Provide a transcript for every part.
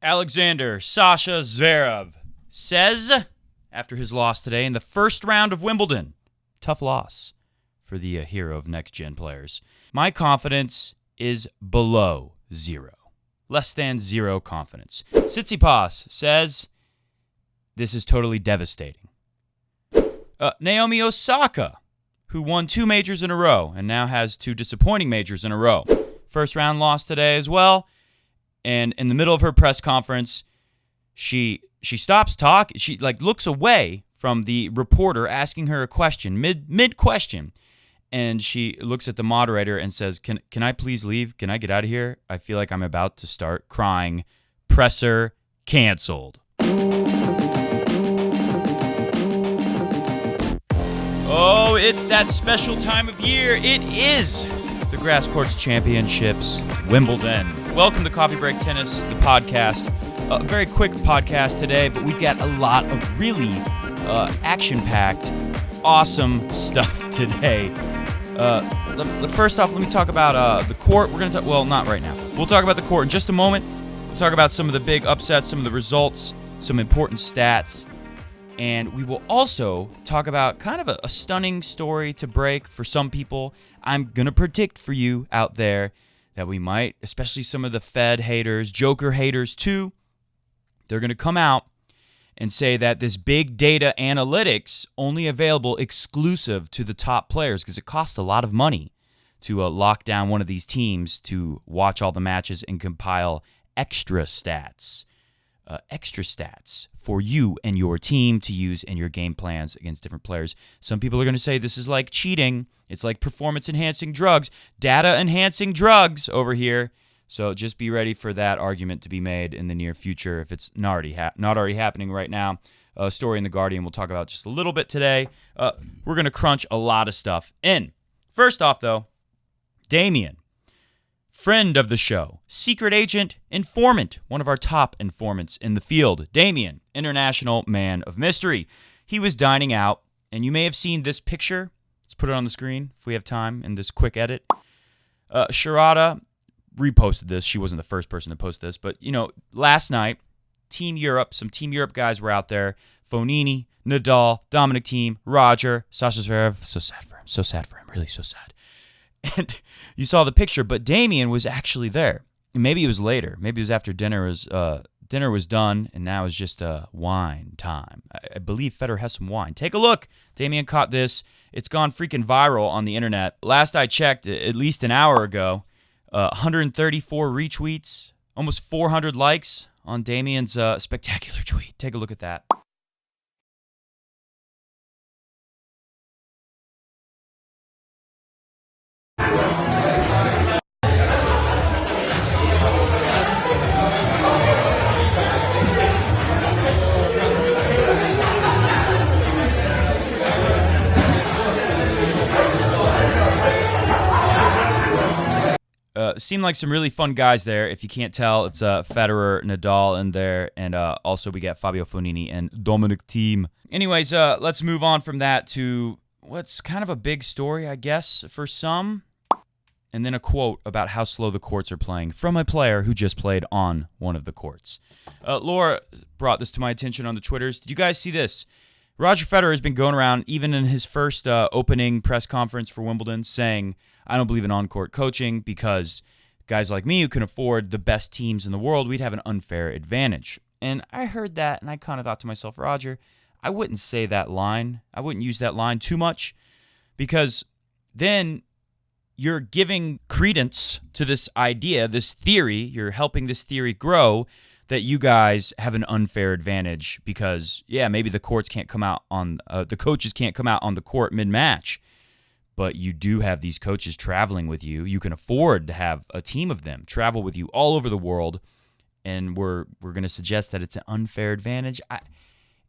Alexander Sasha Zverev says, after his loss today in the first round of Wimbledon, tough loss for the hero of next-gen players, my confidence is below zero. Less than zero confidence. Tsitsipas says, this is totally devastating. Naomi Osaka, who won 2 majors in a row and now has 2 disappointing majors in a row. First round loss today as well. And in the middle of her press conference, she stops talking. She looks away from the reporter asking her a question, mid question. And she looks at the moderator and says, Can I please leave? Can I get out of here? I feel like I'm about to start crying. Presser canceled. Oh, it's that special time of year. It is the Grass Courts Championships, Wimbledon. Welcome to Coffee Break Tennis, the podcast. A very quick podcast today, but we've got a lot of really action-packed, awesome stuff today. First off, let me talk about the court. We're going to talk, well, not right now. We'll talk about the court in just a moment. We'll talk about some of the big upsets, some of the results, some important stats. And we will also talk about kind of a stunning story to break for some people. I'm going to predict for you out there that we might, especially some of the Fed haters, Joker haters too, they're going to come out and say that this big data analytics only available exclusive to the top players because it costs a lot of money to lock down one of these teams to watch all the matches and compile extra stats for you and your team to use in your game plans against different players. Some people are going to say this is like cheating. It's like performance-enhancing drugs, data-enhancing drugs over here. So just be ready for that argument to be made in the near future if it's not already happening right now. A story in The Guardian we'll talk about just a little bit today. We're going to crunch a lot of stuff in. First off, though, Damian. Friend of the show, secret agent, informant, one of our top informants in the field. Damian, international man of mystery. He was dining out, and you may have seen this picture. Let's put it on the screen if we have time in this quick edit. Sharada reposted this. She wasn't the first person to post this, but, last night, Team Europe, some Team Europe guys were out there. Fonini, Nadal, Dominic Thiem, Roger, Sasha Zverev. So sad for him, really so sad. And you saw the picture, but Damian was actually there. Maybe it was later. Maybe it was after dinner was done, and now it's just wine time. I believe Federer has some wine. Take a look. Damian caught this. It's gone freaking viral on the internet. Last I checked, at least an hour ago, 134 retweets, almost 400 likes on Damian's spectacular tweet. Take a look at that. Seemed like some really fun guys there. If you can't tell, it's Federer, Nadal in there, and also we got Fabio Fonini and Dominic Thiem. Anyways, let's move on from that to what's kind of a big story, I guess, for some. And then a quote about how slow the courts are playing from a player who just played on one of the courts. Laura brought this to my attention on the Twitters. Did you guys see this? Roger Federer has been going around, even in his first opening press conference for Wimbledon, saying, I don't believe in on-court coaching because guys like me who can afford the best teams in the world, we'd have an unfair advantage. And I heard that, and I kind of thought to myself, Roger, I wouldn't say that line. I wouldn't use that line too much because then you're giving credence to this idea, this theory. You're helping this theory grow that you guys have an unfair advantage because, maybe the courts can't come out on the coaches can't come out on the court mid-match. But you do have these coaches traveling with you. You can afford to have a team of them travel with you all over the world, and we're going to suggest that it's an unfair advantage.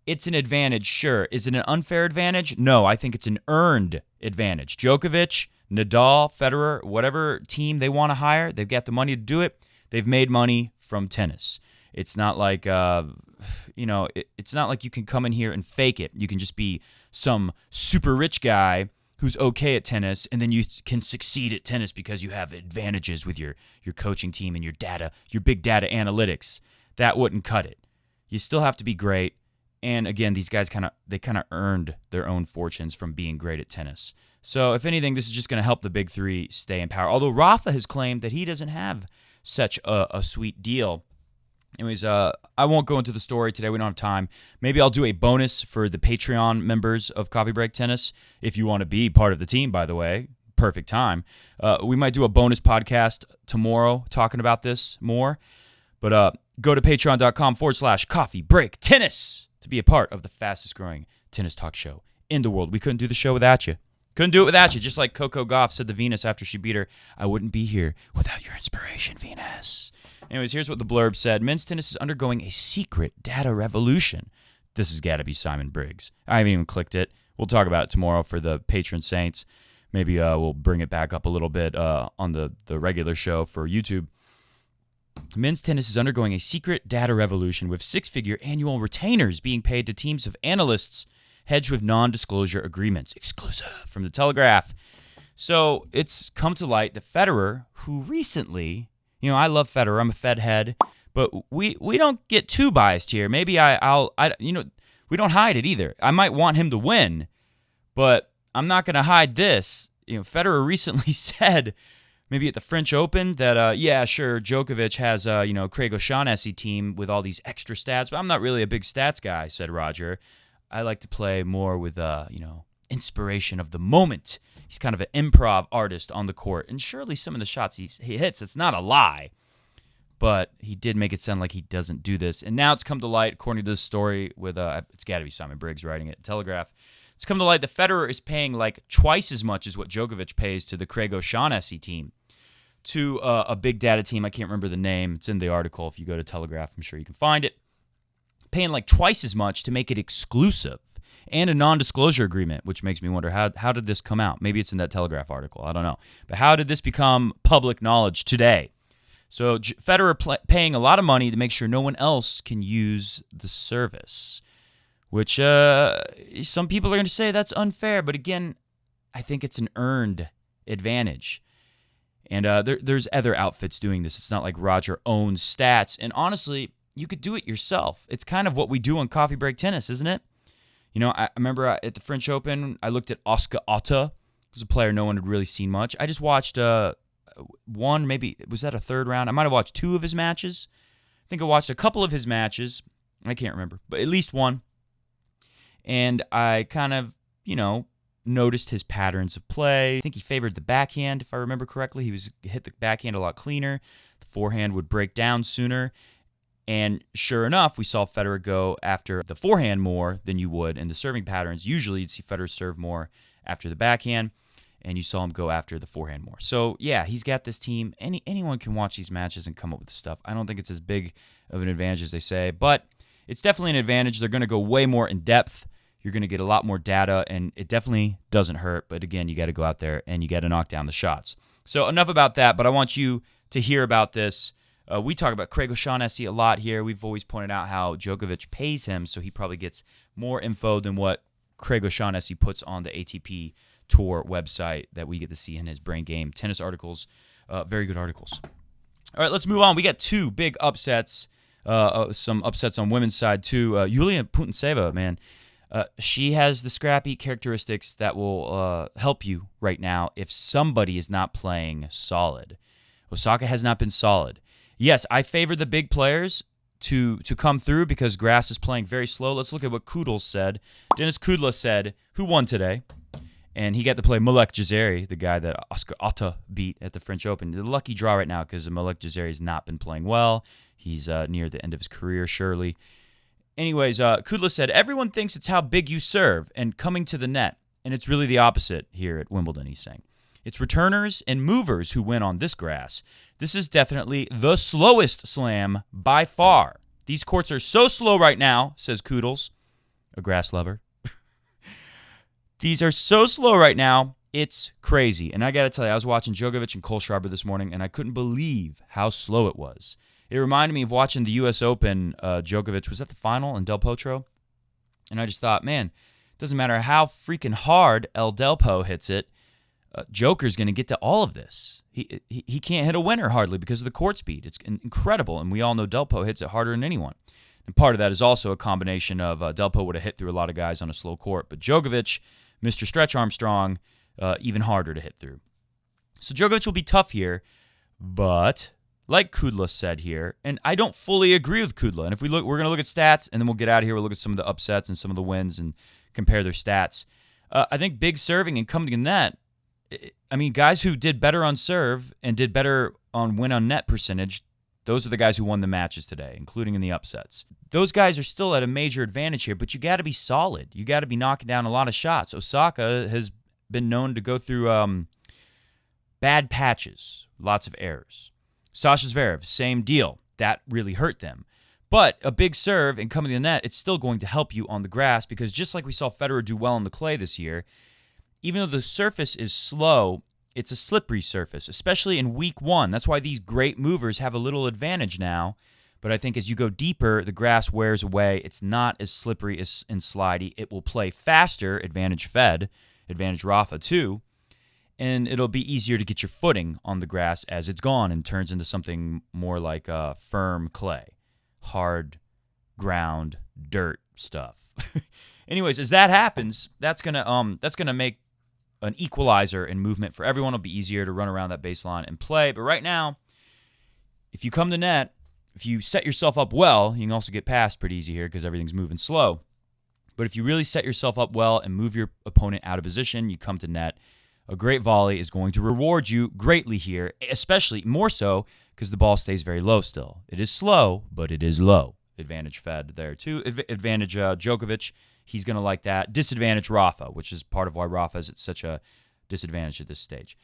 It's an advantage, sure. Is it an unfair advantage? No, I think it's an earned advantage. Djokovic, Nadal, Federer, whatever team they want to hire, they've got the money to do it. They've made money from tennis. It's not like it's not like you can come in here and fake it. You can just be some super rich guy who's okay at tennis, and then you can succeed at tennis because you have advantages with your coaching team and your data, your big data analytics. that wouldn't cut it. You still have to be great. And again, these guys kind of earned their own fortunes from being great at tennis. So if anything, this is just going to help the big three stay in power. Although Rafa has claimed that he doesn't have such a sweet deal. Anyways, I won't go into the story today. We don't have time. Maybe I'll do a bonus for the Patreon members of Coffee Break Tennis. If you want to be part of the team, by the way, perfect time. We might do a bonus podcast tomorrow talking about this more. But go to patreon.com/Coffee Break Tennis to be a part of the fastest growing tennis talk show in the world. We couldn't do the show without you. Couldn't do it without you. Just like Coco Gauff said to Venus after she beat her, I wouldn't be here without your inspiration, Venus. Anyways, here's what the blurb said. Men's tennis is undergoing a secret data revolution. This has got to be Simon Briggs. I haven't even clicked it. We'll talk about it tomorrow for the patron saints. Maybe we'll bring it back up a little bit on the regular show for YouTube. Men's tennis is undergoing a secret data revolution with six-figure annual retainers being paid to teams of analysts hedged with non-disclosure agreements. Exclusive from the Telegraph. So it's come to light that Federer, who recently, I love Federer. I'm a Fed head, but we don't get too biased here. Maybe we don't hide it either. I might want him to win, but I'm not going to hide this. Federer recently said, maybe at the French Open, that, yeah, sure, Djokovic has, Craig O'Shaughnessy team with all these extra stats, but I'm not really a big stats guy, said Roger. I like to play more with, inspiration of the moment. He's kind of an improv artist on the court, and surely some of the shots he hits, it's not a lie, but he did make it sound like he doesn't do this, and now it's come to light, according to this story with, it's got to be Simon Briggs writing it, Telegraph, it's come to light that Federer is paying like twice as much as what Djokovic pays to the Craig O'Shaughnessy team. To a big data team. I can't remember the name. It's in the article. If you go to Telegraph, I'm sure you can find it. Paying like twice as much to make it exclusive and a non-disclosure agreement, which makes me wonder, how did this come out? Maybe it's in that Telegraph article. I don't know. But how did this become public knowledge today? So Federer paying a lot of money to make sure no one else can use the service, which some people are going to say that's unfair. But again, I think it's an earned advantage. And there's other outfits doing this. It's not like Roger owns stats. And honestly, you could do it yourself. It's kind of what we do on Coffee Break Tennis, isn't it? I remember at the French Open, I looked at Oscar Otta. He was a player no one had really seen much. I just watched one, maybe, was that a third round? I might have watched two of his matches. I think I watched a couple of his matches. I can't remember, but at least one. And I kind of, noticed his patterns of play. I think he favored the backhand, if I remember correctly. He hit the backhand a lot cleaner. The forehand would break down sooner. And sure enough, we saw Federer go after the forehand more than you would in the serving patterns. Usually you'd see Federer serve more after the backhand, and you saw him go after the forehand more. So yeah, he's got this team. Anyone can watch these matches and come up with stuff. I don't think it's as big of an advantage as they say, but it's definitely an advantage. They're going to go way more in depth. You're going to get a lot more data, and it definitely doesn't hurt. But again, you got to go out there and you got to knock down the shots. So enough about that, but I want you to hear about this. We talk about Craig O'Shaughnessy a lot here. We've always pointed out how Djokovic pays him, so he probably gets more info than what Craig O'Shaughnessy puts on the ATP Tour website that we get to see in his Brain Game tennis articles. Very good articles. All right, let's move on. We got two big upsets, some upsets on women's side too. Yulia Putintseva, man. She has the scrappy characteristics that will help you right now if somebody is not playing solid. Osaka has not been solid. Yes, I favor the big players to come through because grass is playing very slow. Let's look at what Kudla said. Dennis Kudla said, who won today? And he got to play Malek Jazeri, the guy that Oscar Otta beat at the French Open. The lucky draw right now because Malek Jazeri has not been playing well. He's near the end of his career, surely. Anyways, Kudla said, everyone thinks it's how big you serve and coming to the net. And it's really the opposite here at Wimbledon, he's saying. It's returners and movers who win on this grass. This is definitely the slowest slam by far. These courts are so slow right now, says Kudels, a grass lover. These are so slow right now, it's crazy. And I got to tell you, I was watching Djokovic and Kohlschreiber this morning, and I couldn't believe how slow it was. It reminded me of watching the U.S. Open. Djokovic was at the final in Del Potro. And I just thought, man, it doesn't matter how freaking hard El Delpo hits it. Joker's going to get to all of this. He can't hit a winner hardly because of the court speed. It's incredible, and we all know Delpo hits it harder than anyone. And part of that is also a combination of Delpo would have hit through a lot of guys on a slow court, but Djokovic, Mr. Stretch Armstrong, even harder to hit through. So Djokovic will be tough here, but like Kudla said here, and I don't fully agree with Kudla. And if we're going to look at stats, and then we'll get out of here. We'll look at some of the upsets and some of the wins and compare their stats. I think big serving and coming in net. I mean, guys who did better on serve and did better on win on net percentage, those are the guys who won the matches today, including in the upsets. Those guys are still at a major advantage here, but you got to be solid. You got to be knocking down a lot of shots. Osaka has been known to go through bad patches, lots of errors. Sasha Zverev, same deal. That really hurt them. But a big serve and coming to the net, it's still going to help you on the grass because just like we saw Federer do well on the clay this year, even though the surface is slow, it's a slippery surface, especially in week one. That's why these great movers have a little advantage now. But I think as you go deeper, the grass wears away. It's not as slippery and slidey. It will play faster, advantage Fed, advantage Rafa too. And it'll be easier to get your footing on the grass as it's gone and turns into something more like firm clay, hard ground, dirt stuff. Anyways, as that happens, that's gonna make an equalizer in movement for everyone. It'll be easier to run around that baseline and play. But right now, if you come to net, if you set yourself up well, you can also get past pretty easy here because everything's moving slow. But if you really set yourself up well and move your opponent out of position, you come to net, a great volley is going to reward you greatly here, especially more so because the ball stays very low still. It is slow, but it is low. Advantage Fed there too. Advantage Djokovic. He's going to like that. Disadvantage Rafa, which is part of why Rafa is at such a disadvantage at this stage.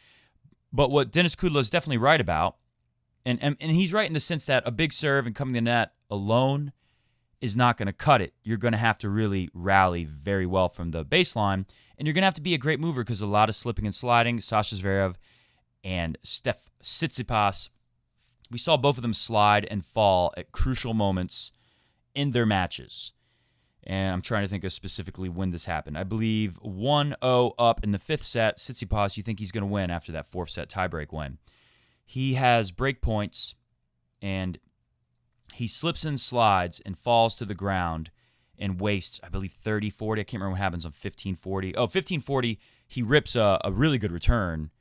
But what Denis Kudla is definitely right about, and he's right in the sense that a big serve and coming to the net alone is not going to cut it. You're going to have to really rally very well from the baseline, and you're going to have to be a great mover because a lot of slipping and sliding. Sasha Zverev and Tsitsipas, we saw both of them slide and fall at crucial moments in their matches. And I'm trying to think of specifically when this happened. I believe 1-0 up in the fifth set. Tsitsipas, you think he's going to win after that fourth set tiebreak win. He has break points, and he slips and slides and falls to the ground and wastes, I believe, 30-40. I can't remember what happens on 15-40. Oh, 15-40, he rips a really good return.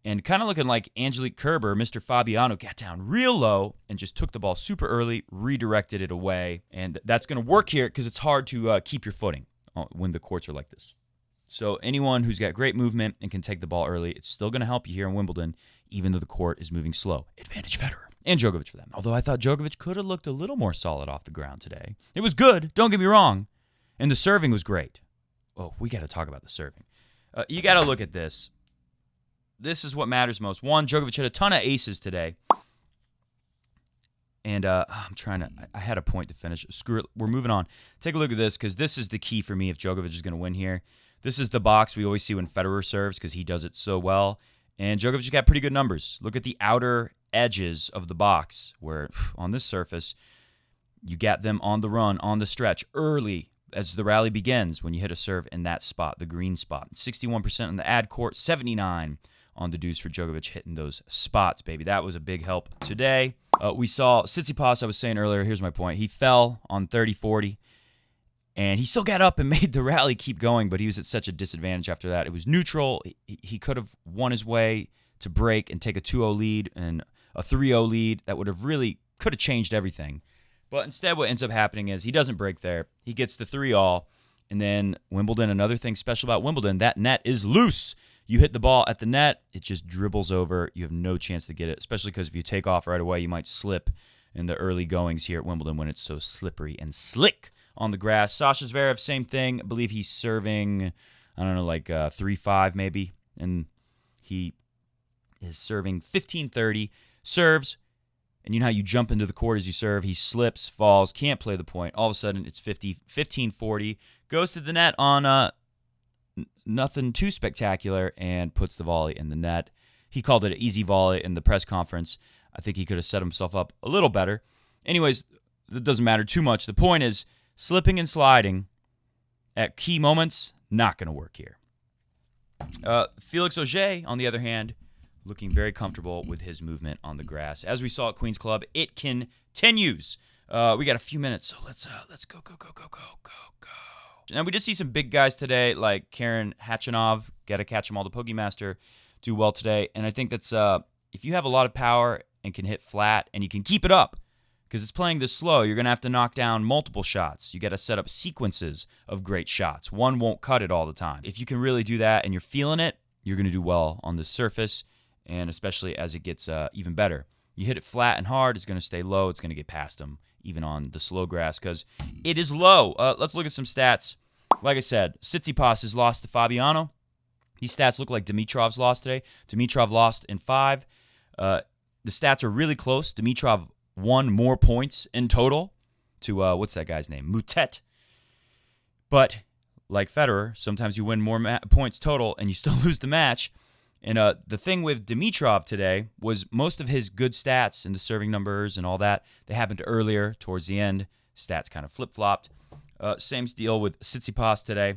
And kind of looking like Angelique Kerber, Mr. Fabiano got down real low and just took the ball super early, redirected it away. And that's going to work here because it's hard to keep your footing when the courts are like this. So anyone who's got great movement and can take the ball early, it's still going to help you here in Wimbledon, even though the court is moving slow. Advantage Federer and Djokovic for them. Although I thought Djokovic could have looked a little more solid off the ground today. It was good, don't get me wrong. And the serving was great. Oh, we got to talk about the serving. You got to look at this. This is what matters most. One, Djokovic had a ton of aces today. And I had a point to finish. Screw it. We're moving on. Take a look at this because this is the key for me if Djokovic is going to win here. This is the box we always see when Federer serves because he does it so well. And Djokovic got pretty good numbers. Look at the outer edges of the box where on this surface, you get them on the run, on the stretch, early as the rally begins when you hit a serve in that spot, the green spot. 61% on the ad court, 79% on the deuce for Djokovic hitting those spots, baby. That was a big help today. We saw Tsitsipas, I was saying earlier, here's my point. He fell on 30-40, and he still got up and made the rally keep going, but he was at such a disadvantage after that. It was neutral. He could have won his way to break and take a 2-0 lead and a 3-0 lead. That would have really could have changed everything. But instead what ends up happening is he doesn't break there. He gets the 3-all, and then Wimbledon, another thing special about Wimbledon, that net is loose. You hit the ball at the net, it just dribbles over. You have no chance to get it, especially because if you take off right away, you might slip in the early goings here at Wimbledon when it's so slippery and slick on the grass. Sasha Zverev, same thing. I believe he's serving, I don't know, like 3-5 maybe, and he is serving 15-30, serves, and you know how you jump into the court as you serve. He slips, falls, can't play the point. All of a sudden, it's 15-40, goes to the net on nothing too spectacular and puts the volley in the net. He called it an easy volley in the press conference. I think he could have set himself up a little better. Anyways, that doesn't matter too much. The point is, slipping and sliding at key moments, not going to work here. Felix Auger, on the other hand, looking very comfortable with his movement on the grass. As we saw at Queen's Club, it continues. We got a few minutes, so let's go. And we did see some big guys today, like Karen Khachanov, gotta catch him all, the Pokemaster, do well today. And I think that's if you have a lot of power and can hit flat and you can keep it up, because it's playing this slow, you're going to have to knock down multiple shots. You got to set up sequences of great shots. One won't cut it all the time. If you can really do that and you're feeling it, you're going to do well on this surface, and especially as it gets even better. You hit it flat and hard, it's going to stay low. It's going to get past them, even on the slow grass, because it is low. Let's look at some stats. Like I said, Tsitsipas has lost to Fabiano. These stats look like Dimitrov's lost today. Dimitrov lost in 5. The stats are really close. Dimitrov won more points in total to, what's that guy's name? Moutet. But, like Federer, sometimes you win more points total and you still lose the match. And the thing with Dimitrov today was most of his good stats and the serving numbers and all that, they happened earlier towards the end. Stats kind of flip-flopped. Same deal with Tsitsipas today.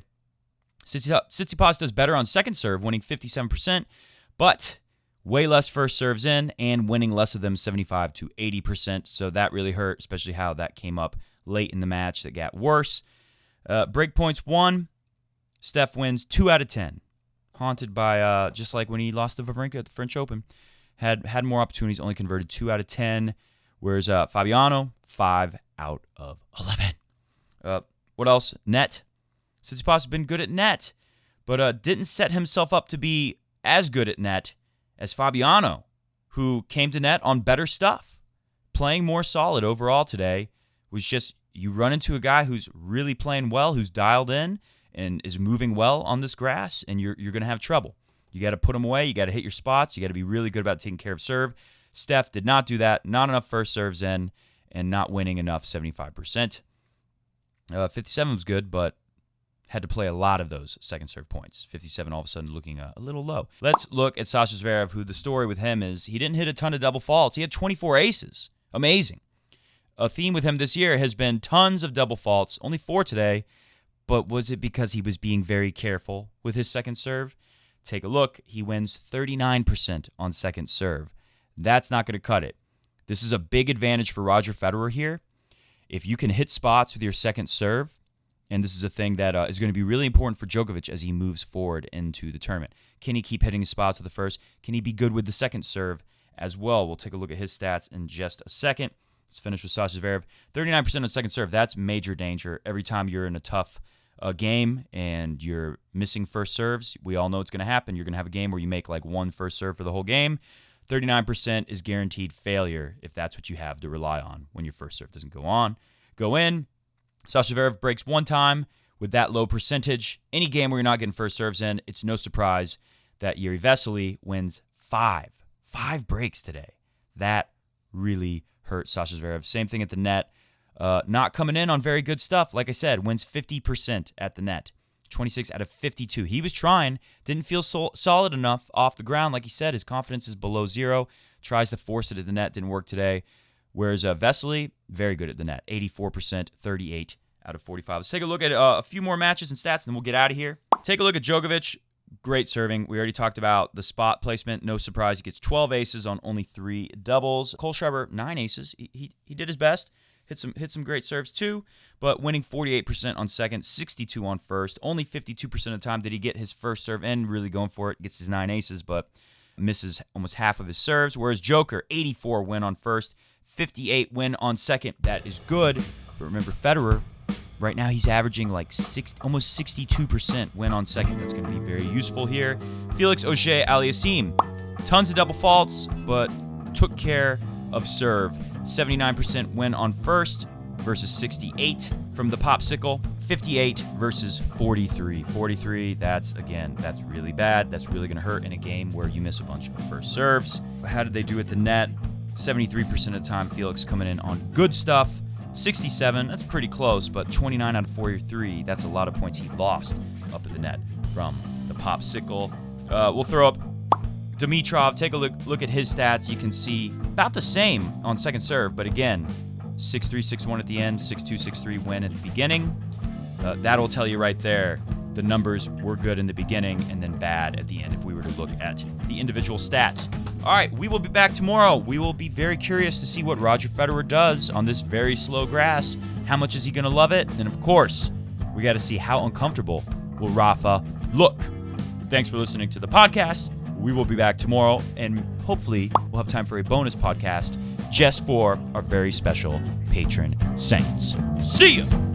Tsitsipas does better on second serve, winning 57%, but way less first serves in and winning less of them, 75 to 80%. So that really hurt, especially how that came up late in the match. That got worse. Break points 1. Steph wins 2 out of 10. Haunted by, just like when he lost to Wawrinka at the French Open. Had more opportunities, only converted 2 out of 10. Whereas Fabiano, 5 out of 11. What else? Net. Tsitsipas has been good at net, but didn't set himself up to be as good at net as Fabiano, who came to net on better stuff. Playing more solid overall today was just, you run into a guy who's really playing well, who's dialed in and is moving well on this grass, and you're going to have trouble. You got to put him away. You got to hit your spots. You got to be really good about taking care of serve. Steph did not do that. Not enough first serves in and not winning enough, 75%. 57 was good, but had to play a lot of those second serve points. 57 all of a sudden looking a little low. Let's look at Sasha Zverev, who the story with him is he didn't hit a ton of double faults. He had 24 aces. Amazing. A theme with him this year has been tons of double faults, only 4 today, but was it because he was being very careful with his second serve? Take a look. He wins 39% on second serve. That's not going to cut it. This is a big advantage for Roger Federer here. If you can hit spots with your second serve, and this is a thing that is going to be really important for Djokovic as he moves forward into the tournament. Can he keep hitting his spots with the first? Can he be good with the second serve as well? We'll take a look at his stats in just a second. Let's finish with Sasha Zverev. 39% on second serve. That's major danger. Every time you're in a tough game and you're missing first serves, we all know it's going to happen. You're going to have a game where you make like one first serve for the whole game. 39% is guaranteed failure if that's what you have to rely on when your first serve doesn't go in. Sasha Zverev breaks 1 time with that low percentage. Any game where you're not getting first serves in, it's no surprise that Jiri Vesely wins 5 breaks today. That really hurt Sasha Zverev. Same thing at the net. Not coming in on very good stuff. Like I said, wins 50% at the net. 26 out of 52. He was trying, didn't feel solid enough off the ground. Like he said, his confidence is below 0. Tries to force it at the net, didn't work today. Whereas Vesely, very good at the net. 84%, 38 out of 45. Let's take a look at a few more matches and stats, and then we'll get out of here. Take a look at Djokovic. Great serving. We already talked about the spot placement. No surprise. He gets 12 aces on only 3 doubles. Kohlschreiber, 9 aces. He did his best. Hit some great serves too, but winning 48% on second, 62 on first. Only 52% of the time did he get his first serve in, really going for it. Gets his 9 aces, but misses almost half of his serves. Whereas Joker, 84 win on first, 58 win on second. That is good. But remember, Federer, right now he's averaging like almost 62% win on second. That's going to be very useful here. Felix Auger-Aliassime, tons of double faults, but took care of serve. 79% win on first versus 68 from the popsicle. 58 versus 43. 43, that's really bad. That's really going to hurt in a game where you miss a bunch of first serves. How did they do at the net? 73% of the time, Felix coming in on good stuff. 67, that's pretty close, but 29 out of 43, that's a lot of points he lost up at the net from the popsicle. We'll throw up Dimitrov. Take a look at his stats. You can see about the same on second serve, but again, 6-3, 6-1 at the end, 6-2, 6-3 win at the beginning. That'll tell you right there the numbers were good in the beginning and then bad at the end if we were to look at the individual stats. All right, we will be back tomorrow. We will be very curious to see what Roger Federer does on this very slow grass. How much is he going to love it? And of course, we got to see how uncomfortable will Rafa look. Thanks for listening to the podcast. We will be back tomorrow, and hopefully we'll have time for a bonus podcast just for our very special patron saints. See ya!